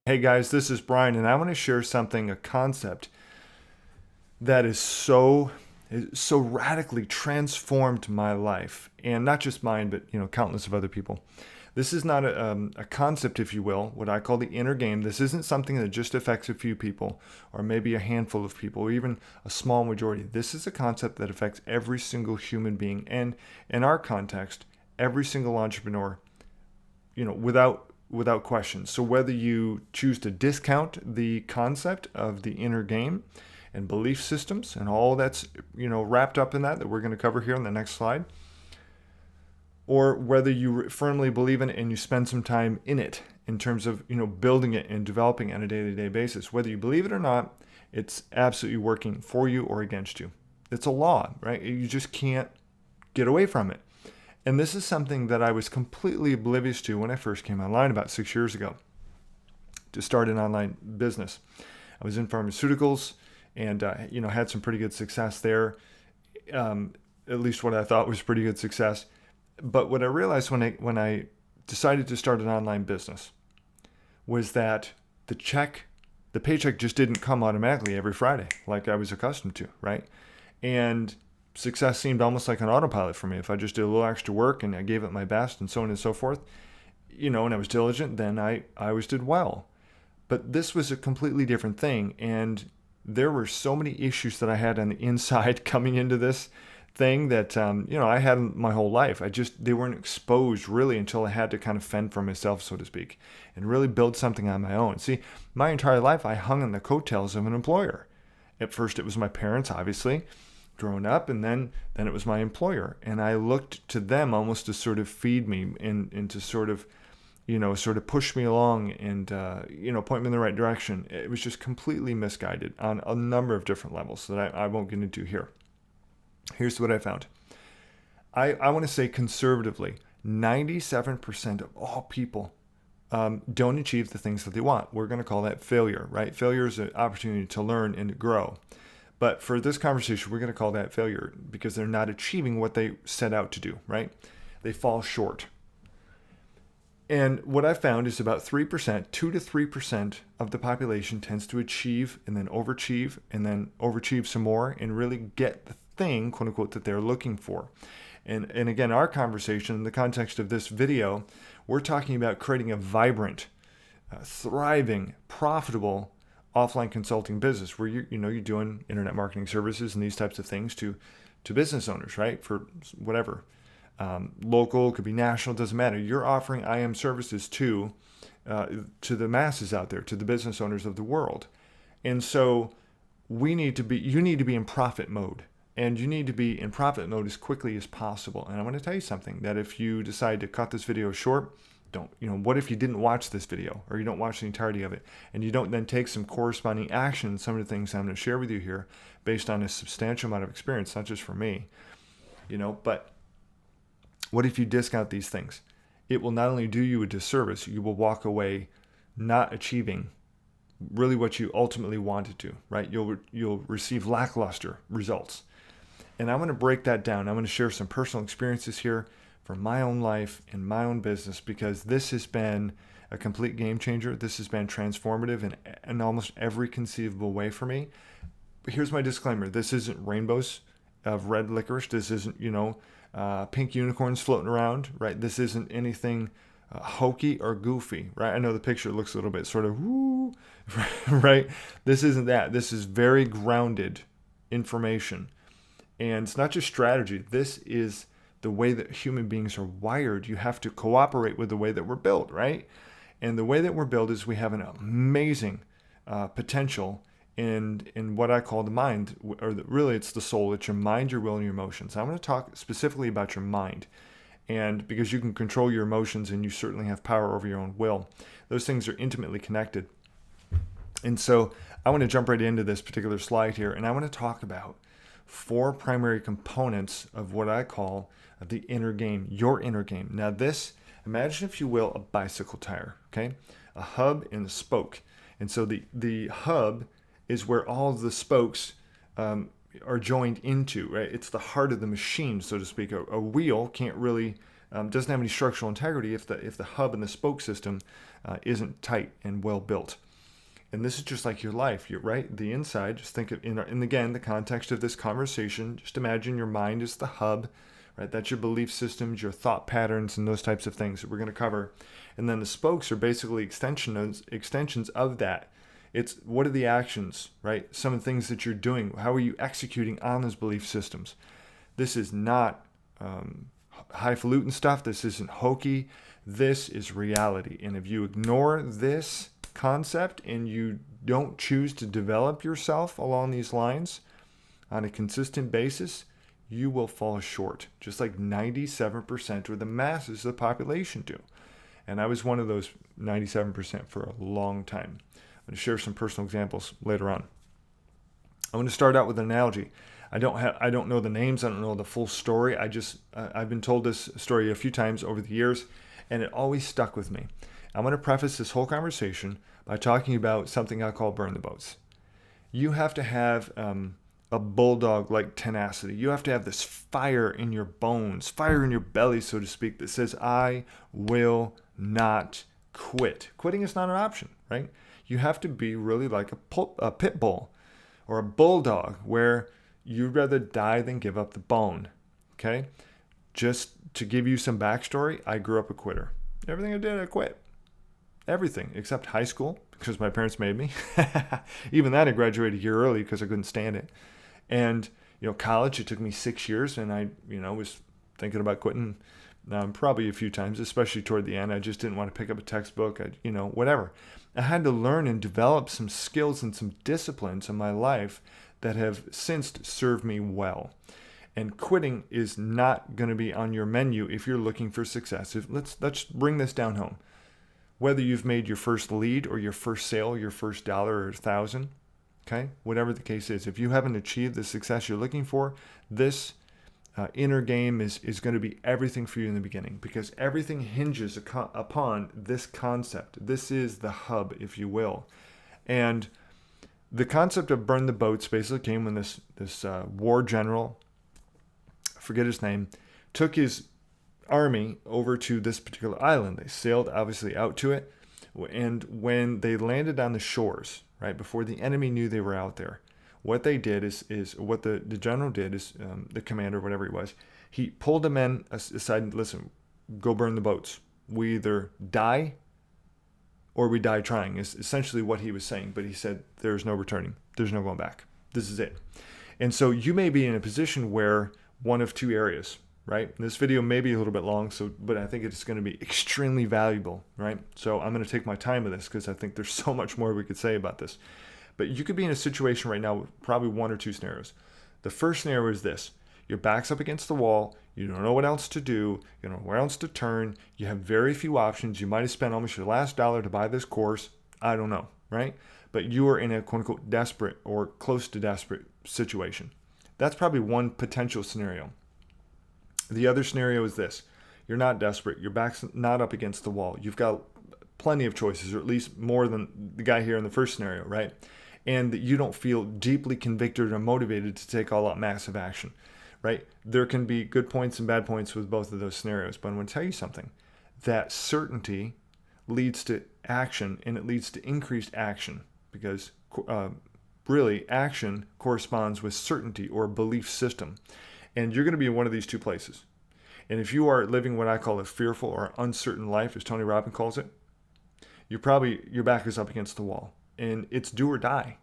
Hey guys, this is Brian, and I want to share a concept that is so radically transformed my life, and not just mine, but countless of other people. This is not a concept, if you will, what I call the inner game. This isn't something that just affects a few people, or maybe a handful of people, or even a small majority. This is a concept that affects every single human being, and in our context, every single entrepreneur, without question. So whether you choose to discount the concept of the inner game and belief systems and all that's wrapped up in that we're going to cover here in the next slide, or whether you firmly believe in it and you spend some time in it in terms of building it and developing it on a day-to-day basis, whether you believe it or not, it's absolutely working for you or against you. It's a law, right? You just can't get away from it. And this is something that I was completely oblivious to when I first came online about 6 years ago to start an online business. I was in pharmaceuticals and had some pretty good success there, at least what I thought was pretty good success. But what I realized when I decided to start an online business was that the paycheck just didn't come automatically every Friday like I was accustomed to, right? And success seemed almost like an autopilot for me. If I just did a little extra work and I gave it my best and so on and so forth, and I was diligent, then I always did well. But this was a completely different thing. And there were so many issues that I had on the inside coming into this thing that, I had my whole life. They weren't exposed really until I had to kind of fend for myself, so to speak, and really build something on my own. See, my entire life, I hung on the coattails of an employer. At first, it was my parents, obviously, growing up, and then it was my employer, and I looked to them almost to sort of feed me and to sort of push me along and point me in the right direction. It was just completely misguided on a number of different levels that I won't get into here. Here's what I found. I want to say conservatively 97% of all people don't achieve the things that they want. We're going to call that failure, right? Failure is an opportunity to learn and to grow. But for this conversation, we're going to call that failure because they're not achieving what they set out to do, right? They fall short. And what I found is about 3%, 2 to 3% of the population tends to achieve and then overachieve some more and really get the thing, quote unquote, that they're looking for. And again, our conversation in the context of this video, we're talking about creating a vibrant, thriving, profitable offline consulting business where you're doing internet marketing services and these types of things to business owners, right? For whatever, local, could be national, doesn't matter. You're offering IM services to the masses out there, to the business owners of the world. And so you need to be in profit mode, and you need to be in profit mode as quickly as possible. And I want to tell you something, that if you decide to cut this video short, what if you didn't watch this video, or you don't watch the entirety of it, and you don't then take some corresponding action, some of the things I'm going to share with you here based on a substantial amount of experience, not just for me, but what if you discount these things? It will not only do you a disservice, you will walk away not achieving really what you ultimately wanted to, right? You'll receive lackluster results. And I'm going to break that down. I'm going to share some personal experiences here from my own life and my own business, because this has been a complete game changer. This has been transformative in almost every conceivable way for me. But here's my disclaimer. This isn't rainbows of red licorice. This isn't, pink unicorns floating around, right? This isn't anything hokey or goofy, right? I know the picture looks a little bit sort of woo, right? This isn't that. This is very grounded information. And it's not just strategy. This is the way that human beings are wired. You have to cooperate with the way that we're built, right? And the way that we're built is we have an amazing potential in what I call the mind, or really it's the soul. It's your mind, your will, and your emotions. I want to talk specifically about your mind, and because you can control your emotions and you certainly have power over your own will. Those things are intimately connected. And so I want to jump right into this particular slide here, and I want to talk about 4 primary components of what I call the inner game, your inner game. Now this, imagine if you will, a bicycle tire, okay? A hub and a spoke. And so the hub is where all of the spokes are joined into, right? It's the heart of the machine, so to speak. A wheel can't really doesn't have any structural integrity if the hub and the spoke system isn't tight and well built. And this is just like your life, right? The inside, just think of, in again, the context of this conversation, just imagine your mind is the hub, right? That's your belief systems, your thought patterns, and those types of things that we're going to cover. And then the spokes are basically extensions of that. It's what are the actions, right? Some of the things that you're doing. How are you executing on those belief systems? This is not highfalutin stuff. This isn't hokey. This is reality. And if you ignore this concept and you don't choose to develop yourself along these lines on a consistent basis, you will fall short, just like 97% or the masses of the population do. And I was one of those 97% for a long time. I'm going to share some personal examples later on. I'm going to start out with an analogy. I don't know the names. I don't know the full story. I've been told this story a few times over the years, and it always stuck with me. I'm going to preface this whole conversation by talking about something I call burn the boats. You have to have a bulldog-like tenacity. You have to have this fire in your bones, fire in your belly, so to speak, that says, I will not quit. Quitting is not an option, right? You have to be really like a pit bull or a bulldog where you'd rather die than give up the bone, okay? Just to give you some backstory, I grew up a quitter. Everything I did, I quit. Everything except high school because my parents made me. Even that, I graduated a year early because I couldn't stand it. And, college, it took me 6 years, and I, was thinking about quitting probably a few times, especially toward the end. I just didn't want to pick up a textbook, whatever. I had to learn and develop some skills and some disciplines in my life that have since served me well. And quitting is not going to be on your menu if you're looking for success. Let's bring this down home. Whether you've made your first lead or your first sale, your first dollar or 1,000, okay, whatever the case is, if you haven't achieved the success you're looking for, this inner game is going to be everything for you in the beginning, because everything hinges upon this concept. This is the hub, if you will. And the concept of burn the boats basically came when this war general, I forget his name, took his army over to this particular island. They sailed obviously out to it, and when they landed on the shores, right before the enemy knew they were out there, what they did is what the general did is the commander, whatever he was, he pulled the men aside and, listen, go burn the boats. We either die or we die trying, is essentially what he was saying. But he said, there's no returning. There's no going back. This is it. And so you may be in a position where one of two areas, right? This video may be a little bit long, but I think it's going to be extremely valuable, right? So I'm going to take my time with this because I think there's so much more we could say about this. But you could be in a situation right now with probably one or two scenarios. The first scenario is this. Your back's up against the wall. You don't know what else to do. You don't know where else to turn. You have very few options. You might have spent almost your last dollar to buy this course. I don't know, right? But you are in a quote-unquote desperate or close to desperate situation. That's probably one potential scenario. The other scenario is this. You're not desperate. Your back's not up against the wall. You've got plenty of choices, or at least more than the guy here in the first scenario, right? And that you don't feel deeply convicted or motivated to take all out massive action, right? There can be good points and bad points with both of those scenarios, but I'm going to tell you something. That certainty leads to action, and it leads to increased action, because really action corresponds with certainty or belief system. And you're going to be in one of these two places. And if you are living what I call a fearful or uncertain life, as Tony Robbins calls it, your back is up against the wall. And it's do or die.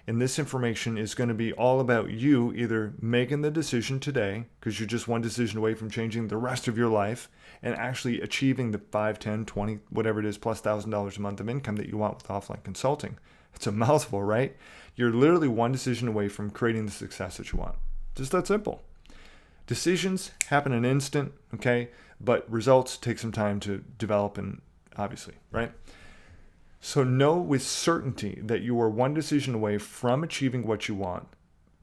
And this information is going to be all about you either making the decision today, because you're just one decision away from changing the rest of your life and actually achieving the 5, 10, 20, whatever it is, plus $1,000 a month of income that you want with offline consulting. It's a mouthful, right? You're literally one decision away from creating the success that you want. Just that simple. Decisions happen in an instant, okay? But results take some time to develop, and obviously, right? So know with certainty that you are one decision away from achieving what you want,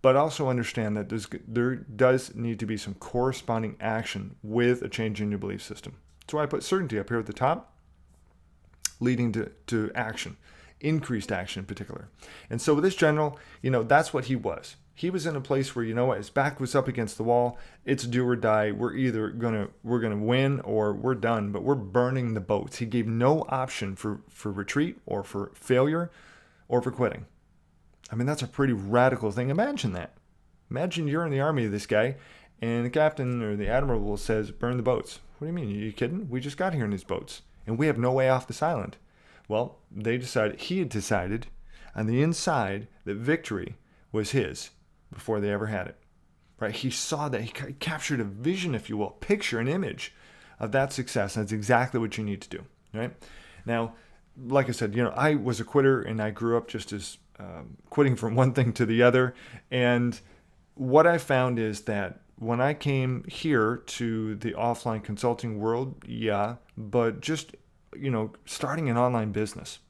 but also understand that there does need to be some corresponding action with a change in your belief system. That's why I put certainty up here at the top, leading to action, increased action in particular. And so with this general, that's what he was. He was in a place where, you know what, his back was up against the wall. It's do or die. We're gonna win or we're done, but we're burning the boats. He gave no option for retreat or for failure or for quitting. I mean, that's a pretty radical thing. Imagine that. Imagine you're in the army of this guy, and the captain or the admiral says, burn the boats. What do you mean? Are you kidding? We just got here in these boats, and we have no way off this island. Well, he had decided on the inside that victory was his before they ever had it. Right? He saw that. He captured a vision, if you will, picture, an image of that success. That's exactly what you need to do. Right? Now, like I said, I was a quitter, and I grew up just as quitting from one thing to the other. And what I found is that when I came here to the offline consulting world, but just, starting an online business,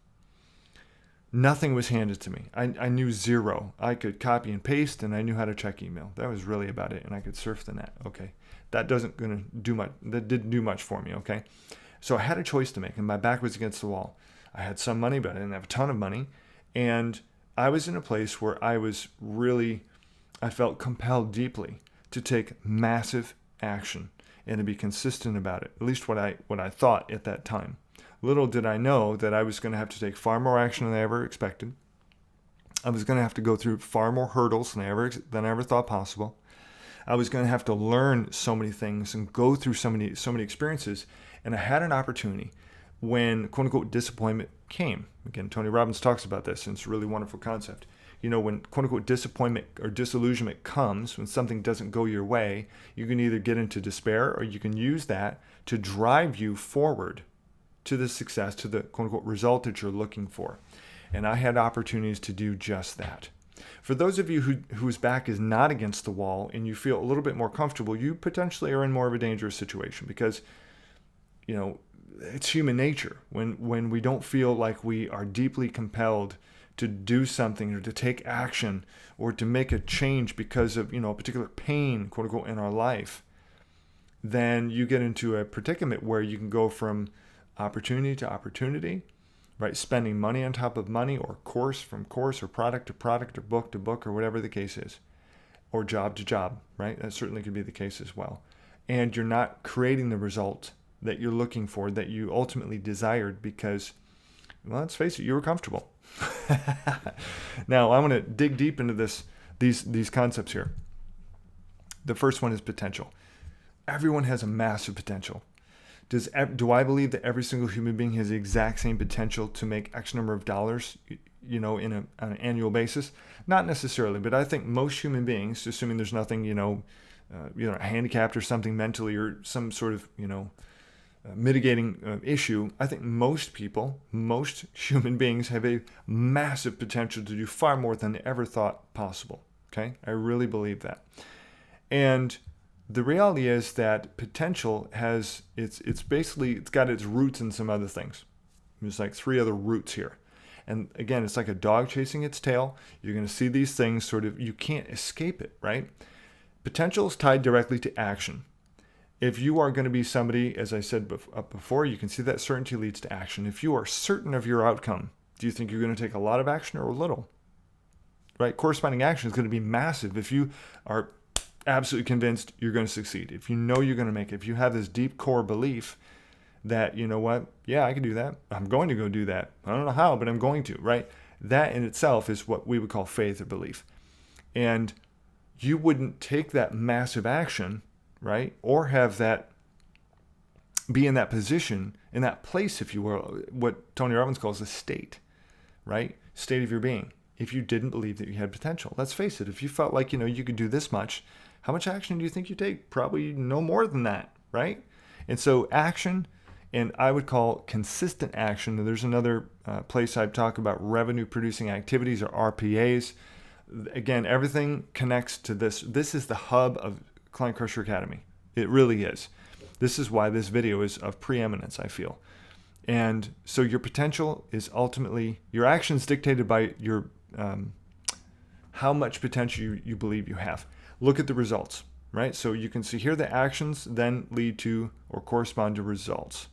nothing was handed to me. I knew zero. I could copy and paste, and I knew how to check email. That was really about it. And I could surf the net. Okay. That didn't do much for me. Okay. So I had a choice to make, and my back was against the wall. I had some money, but I didn't have a ton of money. And I was in a place where I felt compelled deeply to take massive action and to be consistent about it. At least what I thought at that time. Little did I know that I was going to have to take far more action than I ever expected. I was going to have to go through far more hurdles than I ever thought possible. I was going to have to learn so many things and go through so many experiences. And I had an opportunity when, quote unquote, disappointment came. Again, Tony Robbins talks about this, and it's a really wonderful concept. When, quote unquote, disappointment or disillusionment comes, when something doesn't go your way, you can either get into despair, or you can use that to drive you forward to the success, to the, quote unquote, result that you're looking for. And I had opportunities to do just that. For those of you whose back is not against the wall and you feel a little bit more comfortable, you potentially are in more of a dangerous situation, because, it's human nature. When we don't feel like we are deeply compelled to do something or to take action or to make a change because of, a particular pain, quote unquote, in our life, then you get into a predicament where you can go from opportunity to opportunity, right? Spending money on top of money, or course from course, or product to product, or book to book, or whatever the case is, or job to job, right? That certainly could be the case as well. And you're not creating the result that you're looking for, that you ultimately desired, because, well, let's face it, you were comfortable. Now, I want to dig deep into these concepts here. The first one is potential. Everyone has a massive potential. Do I believe that every single human being has the exact same potential to make X number of dollars, on an annual basis? Not necessarily, but I think most human beings, assuming there's nothing, handicapped or something mentally, or some sort of, mitigating issue, I think most human beings have a massive potential to do far more than they ever thought possible. Okay? I really believe that. And the reality is that potential has, it's got its roots in some other things. There's like 3 other roots here. And again, it's like a dog chasing its tail. You're going to see these things you can't escape it, right? Potential is tied directly to action. If you are going to be somebody, as I said before, you can see that certainty leads to action. If you are certain of your outcome, do you think you're going to take a lot of action or a little? Right? Corresponding action is going to be massive if you are absolutely convinced you're going to succeed. If you know you're going to make it, if you have this deep core belief that, you know what, yeah, I can do that. I'm going to go do that. I don't know how, but I'm going to, right? That in itself is what we would call faith or belief. And you wouldn't take that massive action, right? Or have that be in that position, in that place, if you will, what Tony Robbins calls a state, right? State of your being. If you didn't believe that you had potential. Let's face it, if you felt like, you could do this much, how much action do you think you take? Probably no more than that, right? And so action, and I would call consistent action. There's another place I talk about revenue producing activities, or RPAs. Again, everything connects to this. This is the hub of Client Crusher Academy. It really is. This is why this video is of preeminence, I feel. And so your potential is ultimately, your actions dictated by your how much potential you believe you have. Look at the results, right? So you can see here the actions then lead to or correspond to results.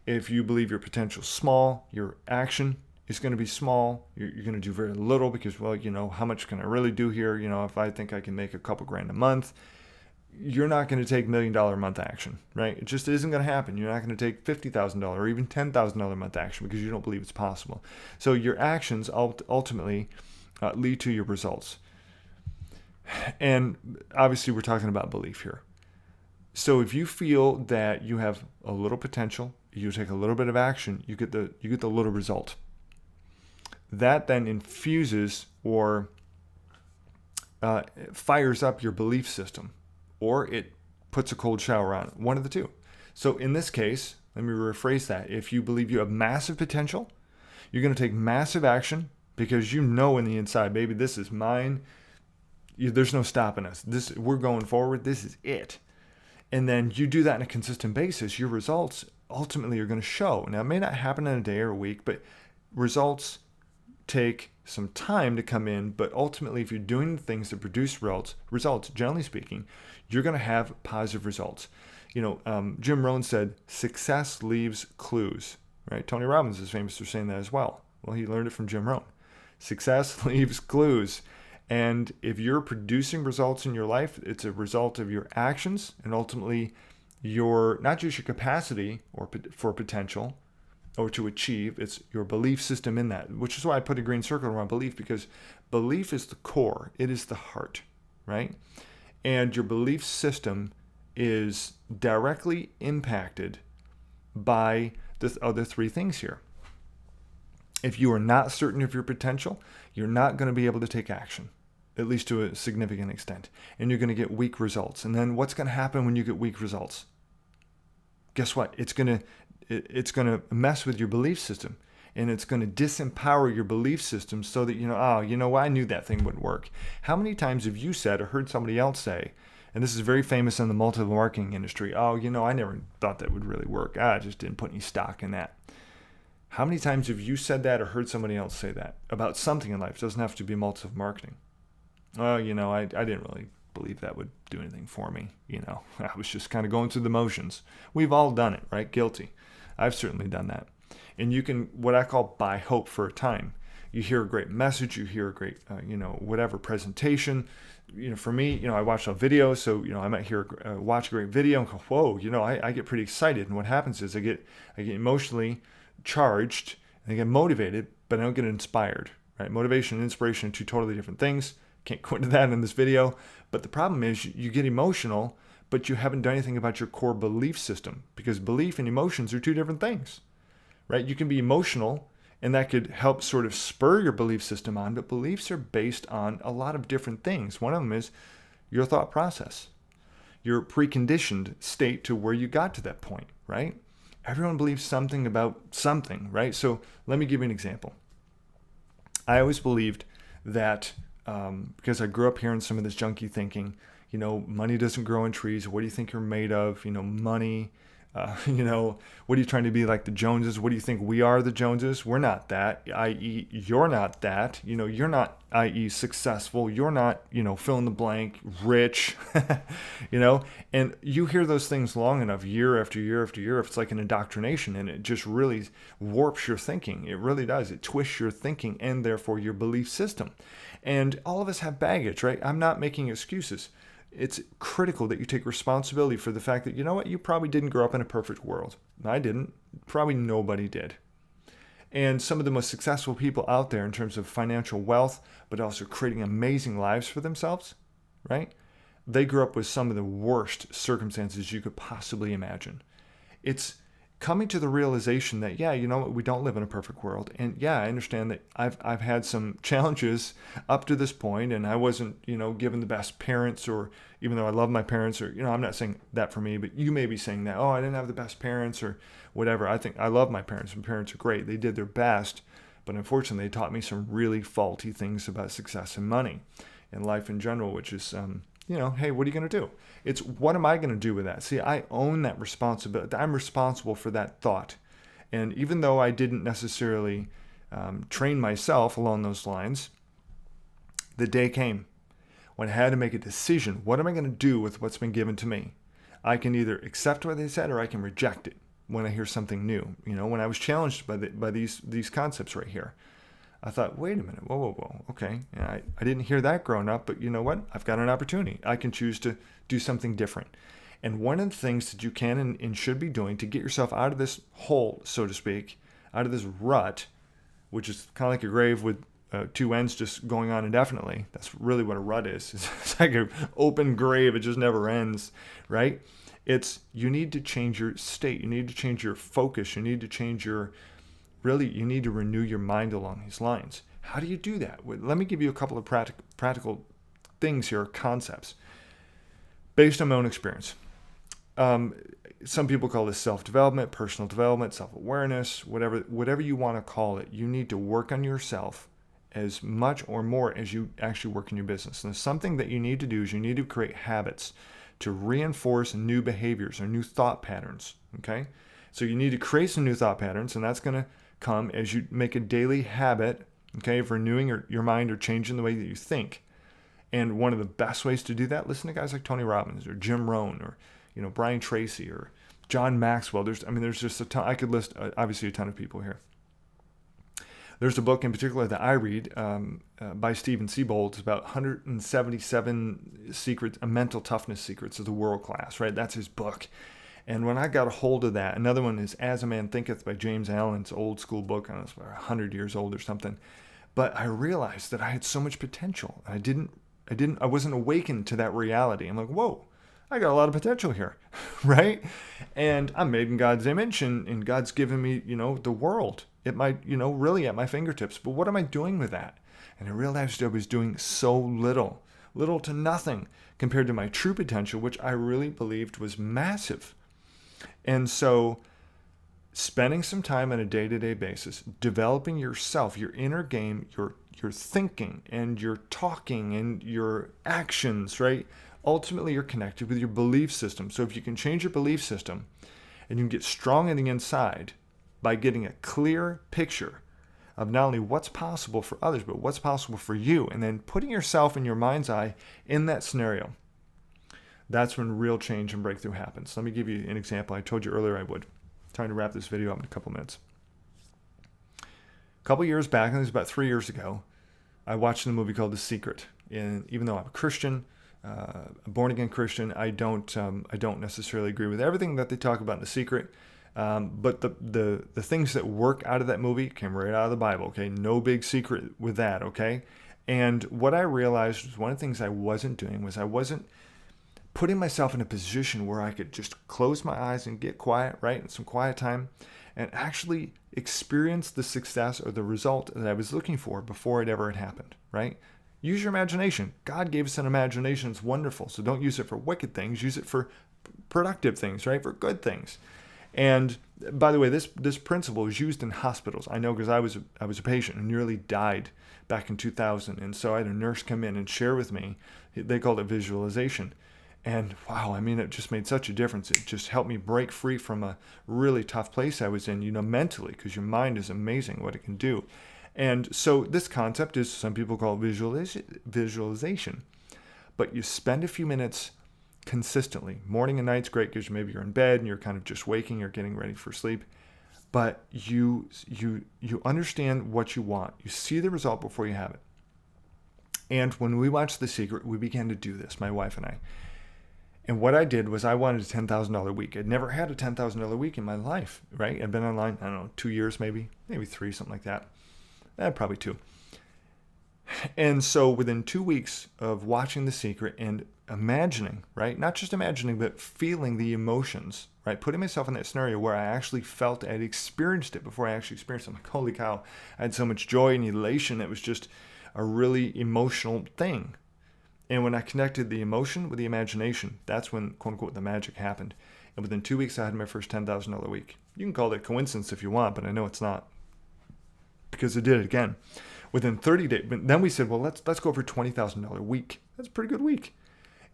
If you believe your potential is small, your action is going to be small. You're going to do very little because, well, how much can I really do here? If I think I can make a couple grand a month, you're not going to take $1 million a month action, right? It just isn't going to happen. You're not going to take $50,000 or even $10,000 a month action because you don't believe it's possible. So your actions ultimately lead to your results. And obviously we're talking about belief here. So if you feel that you have a little potential, you take a little bit of action, you get the little result. That then infuses or fires up your belief system, or it puts a cold shower on it, one of the two. So in this case, let me rephrase that. If you believe you have massive potential, you're going to take massive action because in the inside, baby, this is mine. There's no stopping us. We're going forward. This is it. And then you do that on a consistent basis. Your results ultimately are going to show. Now, it may not happen in a day or a week, but results take some time to come in. But ultimately, if you're doing things that produce results, generally speaking, you're going to have positive results. Jim Rohn said, success leaves clues, right? Tony Robbins is famous for saying that as well. Well, he learned it from Jim Rohn. Success leaves clues. And if you're producing results in your life, it's a result of your actions and ultimately not just your capacity or for potential or to achieve, it's your belief system in that, which is why I put a green circle around belief, because belief is the core. It is the heart, right? And your belief system is directly impacted by the other three things here. If you are not certain of your potential, you're not going to be able to take action, at least to a significant extent. And you're going to get weak results. And then what's going to happen when you get weak results? Guess what? It's going to mess with your belief system. And it's going to disempower your belief system so that, I knew that thing wouldn't work. How many times have you said or heard somebody else say, and this is very famous in the multi-level marketing industry, I never thought that would really work. I just didn't put any stock in that. How many times have you said that or heard somebody else say that about something in life? It doesn't have to be multi-level marketing. I didn't really believe that would do anything for me. I was just kind of going through the motions. We've all done it, right? Guilty. I've certainly done that. And you can, what I call buy hope for a time. You hear a great message, you hear a great, whatever presentation. For me, I watch a video, so, I might watch a great video and go, whoa, I get pretty excited. And what happens is I get emotionally charged and I get motivated, but I don't get inspired, right? Motivation and inspiration are two totally different things. Can't go into that in this video. But the problem is you get emotional, but you haven't done anything about your core belief system, because belief and emotions are two different things, right? You can be emotional and that could help sort of spur your belief system on, but beliefs are based on a lot of different things. One of them is your thought process, your preconditioned state to where you got to that point, right? Everyone believes something about something, right? So let me give you an example. I always believed that because I grew up hearing some of this junky thinking, money doesn't grow on trees. What do you think you're made of? Money. What are you trying to be like the Joneses? What do you think we are, the Joneses? We're not that, i.e. you're not that. You're not, i.e. successful. You're not, fill in the blank, rich, and you hear those things long enough, year after year after year, it's like an indoctrination, and it just really warps your thinking. It really does. It twists your thinking and therefore your belief system. And all of us have baggage, right? I'm not making excuses. It's critical that you take responsibility for the fact that, you probably didn't grow up in a perfect world. I didn't. Probably nobody did. And some of the most successful people out there in terms of financial wealth, but also creating amazing lives for themselves, right? They grew up with some of the worst circumstances you could possibly imagine. It's coming to the realization that, we don't live in a perfect world. And I understand that I've had some challenges up to this point, and I wasn't, given the best parents, or even though I love my parents, or, I'm not saying that for me, but you may be saying that, I didn't have the best parents or whatever. I think I love my parents. My parents are great. They did their best, but unfortunately they taught me some really faulty things about success and money and life in general, which is, hey, what are you going to do? It's what am I going to do with that? See, I own that responsibility. I'm responsible for that thought. And even though I didn't necessarily train myself along those lines, the day came when I had to make a decision. What am I going to do with what's been given to me? I can either accept what they said or I can reject it. when I hear something new. When I was challenged by these concepts right here, I thought, wait a minute, whoa, okay. I didn't hear that growing up, but you know what? I've got an opportunity. I can choose to do something different. And one of the things that you can and should be doing to get yourself out of this hole, so to speak, out of this rut, which is kind of like a grave with two ends just going on indefinitely. That's really what a rut is. It's like an open grave. It just never ends, right? You need to change your state. You need to change your focus. You need to change you need to renew your mind along these lines. How do you do that? Well, let me give you a couple of practical things here, concepts, based on my own experience. Some people call this self-development, personal development, self-awareness, whatever you want to call it. You need to work on yourself as much or more as you actually work in your business. And something that you need to do is you need to create habits to reinforce new behaviors or new thought patterns, okay? So you need to create some new thought patterns, and that's going to come as you make a daily habit, okay, of renewing your mind or changing the way that you think. And one of the best ways to do that, listen to guys like Tony Robbins or Jim Rohn or Brian Tracy or John Maxwell. There's just a ton. I could list obviously a ton of people here. There's a book in particular that I read by Stephen Siebold. It's about 177 secrets, mental toughness secrets of the world class, right? That's his book. And when I got a hold of that, another one is As a Man Thinketh by James Allen. It's an old school book. I don't know, it's about 100 years old or something. But I realized that I had so much potential. I wasn't awakened to that reality. I'm like, whoa, I got a lot of potential here, right? And I'm made in God's image, and God's given me, the world. It might, really at my fingertips. But what am I doing with that? And I realized I was doing so little to nothing compared to my true potential, which I really believed was massive. And so spending some time on a day-to-day basis, developing yourself, your inner game, your thinking and your talking and your actions, right? Ultimately, you're connected with your belief system. So if you can change your belief system and you can get strong on the inside by getting a clear picture of not only what's possible for others, but what's possible for you, and then putting yourself in your mind's eye in that scenario, that's when real change and breakthrough happens. Let me give you an example. I told you earlier I would. I'm trying to wrap this video up in a couple minutes. A couple years back, and it was about 3 years ago, I watched a movie called The Secret. And even though I'm a Christian, a born-again Christian, I don't necessarily agree with everything that they talk about in The Secret. But the things that work out of that movie came right out of the Bible, okay? No big secret with that, okay? And what I realized was one of the things I wasn't doing was I wasn't putting myself in a position where I could just close my eyes and get quiet, right? And some quiet time and actually experience the success or the result that I was looking for before it ever had happened, right? Use your imagination. God gave us an imagination. It's wonderful. So don't use it for wicked things. Use it for productive things, right? For good things. And by the way, this principle is used in hospitals. I know because I was a patient and nearly died back in 2000. And so I had a nurse come in and share with me. They called it visualization. And wow, it just made such a difference. It just helped me break free from a really tough place I was in, mentally, because your mind is amazing what it can do. And so this concept is, some people call it visualization. But you spend a few minutes consistently. Morning and night's great because maybe you're in bed and you're kind of just waking or getting ready for sleep. But you understand what you want. You see the result before you have it. And when we watched The Secret, we began to do this, my wife and I. And what I did was I wanted a $10,000 week. I'd never had a $10,000 week in my life, right? I'd been online, 2 years maybe 3, something like that. Probably 2. And so within 2 weeks of watching The Secret and imagining, right? Not just imagining, but feeling the emotions, right? Putting myself in that scenario where I actually felt I'd experienced it before I actually experienced it. I'm like, holy cow, I had so much joy and elation. It was just a really emotional thing. And when I connected the emotion with the imagination, that's when, quote unquote, the magic happened. And within 2 weeks, I had my first $10,000 week. You can call it coincidence if you want, but I know it's not, because I did it again. Within 30 days, then we said, well, let's go for $20,000 week. That's a pretty good week.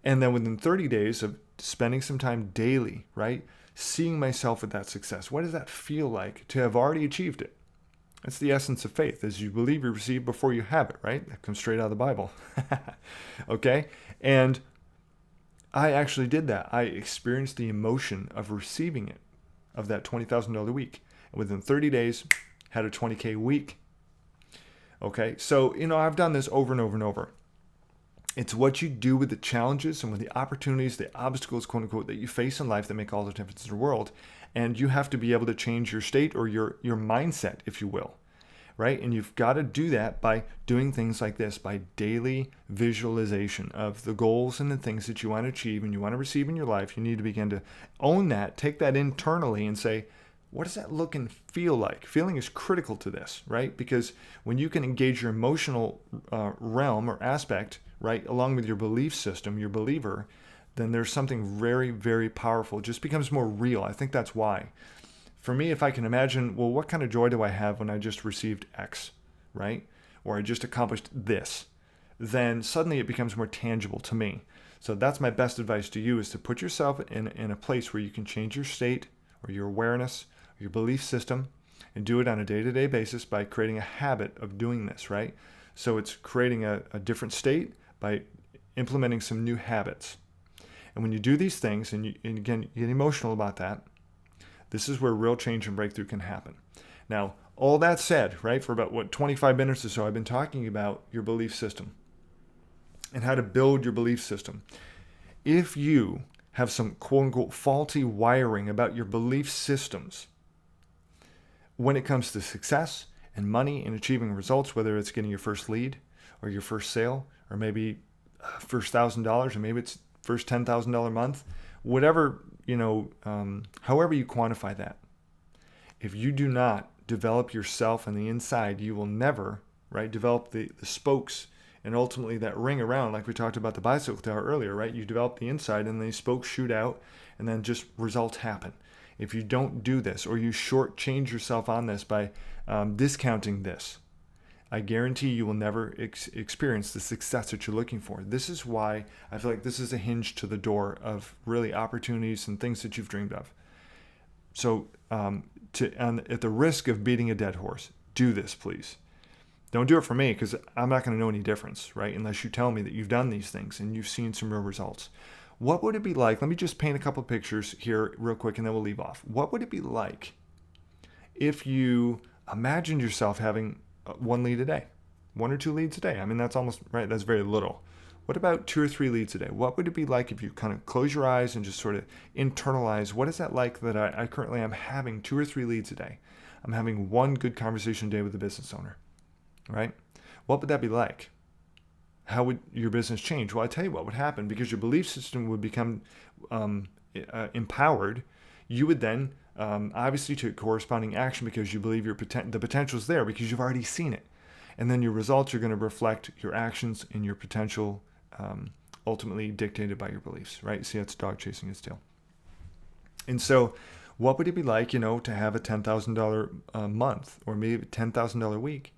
And then within 30 days of spending some time daily, right, seeing myself with that success, what does that feel like to have already achieved it? That's the essence of faith. As you believe, you receive before you have it, right? That comes straight out of the Bible. Okay? And I actually did that. I experienced the emotion of receiving it, of that $20,000 week. And within 30 days, had a 20K week. Okay, so, I've done this over and over and over. It's what you do with the challenges and with the opportunities, the obstacles, quote unquote, that you face in life that make all the difference in the world. And you have to be able to change your state or your mindset, if you will, right? And you've got to do that by doing things like this, by daily visualization of the goals and the things that you want to achieve and you want to receive in your life. You need to begin to own that, take that internally and say, what does that look and feel like? Feeling is critical to this, right? Because when you can engage your emotional realm or aspect, right, along with your belief system, your believer, then there's something very, very powerful. It just becomes more real. I think that's why. For me, if I can imagine, well, what kind of joy do I have when I just received X, right? Or I just accomplished this, then suddenly it becomes more tangible to me. So that's my best advice to you, is to put yourself in a place where you can change your state or your awareness, or your belief system, and do it on a day-to-day basis by creating a habit of doing this, right? So it's creating a different state by implementing some new habits. And when you do these things, and again, you get emotional about that, this is where real change and breakthrough can happen. Now, all that said, right, for about 25 minutes or so, I've been talking about your belief system and how to build your belief system. If you have some quote-unquote faulty wiring about your belief systems when it comes to success and money and achieving results, whether it's getting your first lead or your first sale, or maybe first $1,000, or maybe it's first $10,000 month, whatever, however you quantify that. If you do not develop yourself on the inside, you will never, right, develop the spokes and ultimately that ring around, like we talked about the bicycle tower earlier, right? You develop the inside and these spokes shoot out and then just results happen. If you don't do this, or you shortchange yourself on this by discounting this, I guarantee you will never experience the success that you're looking for. This is why I feel like this is a hinge to the door of really opportunities and things that you've dreamed of. So at the risk of beating a dead horse, do this, please. Don't do it for me, because I'm not going to know any difference, right? Unless you tell me that you've done these things and you've seen some real results. What would it be like? Let me just paint a couple of pictures here real quick and then we'll leave off. What would it be like if you imagined yourself having one lead a day, 1 or 2 leads a day? I mean, that's almost, right, that's very little. What about 2 or 3 leads a day? What would it be like if you kind of close your eyes and just sort of internalize, what is that like that I currently am having 2 or 3 leads a day? I'm having 1 good conversation a day with a business owner, right? What would that be like? How would your business change? Well, I tell you what would happen, because your belief system would become empowered. You would then obviously take corresponding action, because you believe the potential is there because you've already seen it. And then your results are going to reflect your actions and your potential, ultimately dictated by your beliefs, right? See, that's dog chasing its tail. And so what would it be like, to have a $10,000 month, or maybe a $10,000 week?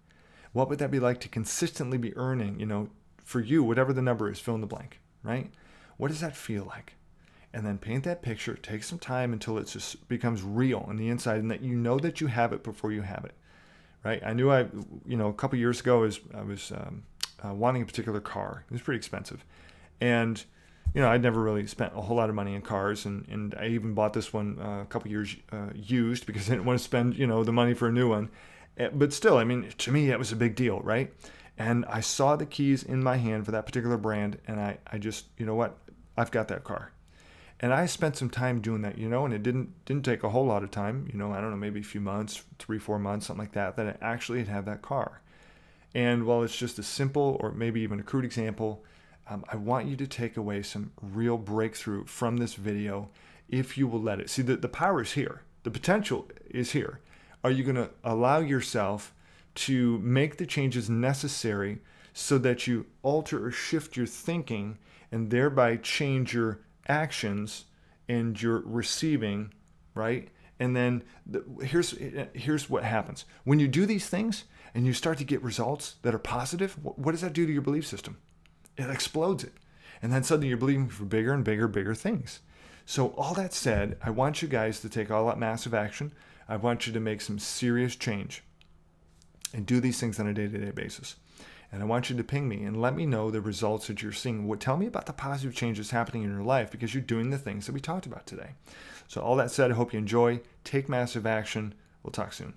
What would that be like to consistently be earning, for you, whatever the number is, fill in the blank, right? What does that feel like? And then paint that picture. Take some time until it just becomes real on the inside, and that you know that you have it before you have it, right? I knew a couple years ago, I was wanting a particular car. It was pretty expensive. And, I'd never really spent a whole lot of money in cars. And I even bought this one a couple years used, because I didn't want to spend, the money for a new one. But still, I mean, to me, that was a big deal, right? And I saw the keys in my hand for that particular brand, and I just, I've got that car. And I spent some time doing that, and it didn't take a whole lot of time, I don't know, maybe a few months, 3-4 months, something like that I actually had that car. And while it's just a simple or maybe even a crude example, I want you to take away some real breakthrough from this video, if you will let it. See, the power is here. The potential is here. Are you going to allow yourself to make the changes necessary so that you alter or shift your thinking and thereby change your actions and your receiving, right? And then here's what happens. When you do these things and you start to get results that are positive, what does that do to your belief system? It explodes it. And then suddenly you're believing for bigger and bigger things. So all that said, I want you guys to take all that massive action. I want you to make some serious change. and do these things on a day-to-day basis. And I want you to ping me and let me know the results that you're seeing. Tell me about the positive changes happening in your life because you're doing the things that we talked about today. So all that said, I hope you enjoy. Take massive action. We'll talk soon.